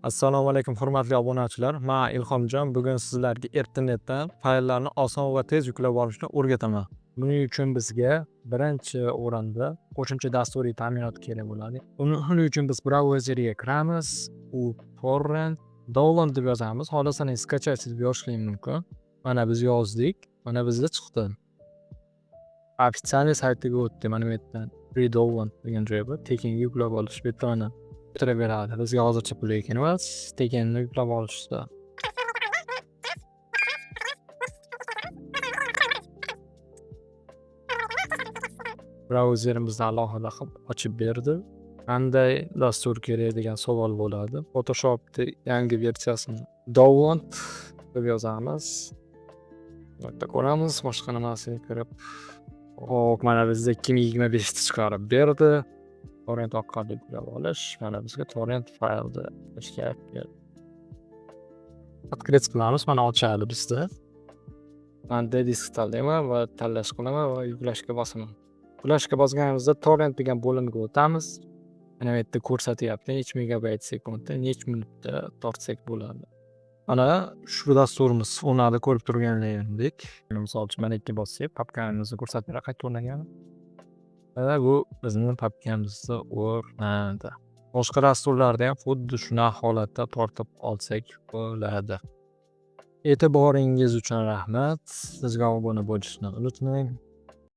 Assalomu alaykum hurmatli obunachilar. Men Ilhomjon. Bugun sizlarga internetdan fayllarni oson va tez yuklab olishni o'rgataman. Buning uchun bizga birinchi o'rinda qo'shimcha dasturiy ta'minot kerak bo'ladi. Buning uchun biz brauzerga kiramiz. U torrent download deb yozamiz. Xohlasangiz skачать deb yozishingiz mumkin. Mana biz yozdik. Mana bizda chiqdi. Ofitsial saytiga o'tdi. Mana bu yerdan free download degan joy bor. Tekin yuklab olish betoni beradi. Bizga hozircha pul emas, tekinni yuklab olishda. Brauzerimizni alohida qilib ochib berdi. Qanday dastur kerak degan savol bo'ladi. Photoshopni yangi versiyasini download deb yozamiz. Bitta ko'ramiz, boshqa nimasiga kirib. Hop, mana bizda 2025 ni chiqarib berdi. Torrent orqali yuklab olish. Mana bizga torrent faylni ishga открыть qilamiz. Mana ochadi bizda. Men disk tanlayman va tanlash qilaman va yuklashga bosaman. Yuklashga bosganimizda torrent degan bo'limga o'tamiz. Mana bu yerda ko'rsatyapti necha megabayt sekundda, necha minutda tortsak bo'ladi. Mana shu dasturimiz o'rnada ko'rib turganlaringdek. Misol uchun mana ikki bossak, papkamizni ko'rsatib qayta o'rnagan. Mana bu bizning papkamizda o'rnadi. Boshqa dasturlarda ham xuddi shunday holatda tortib olsak bo'ladi. E'tiboringiz uchun rahmat. Sizga obuna bo'lishni unutmang.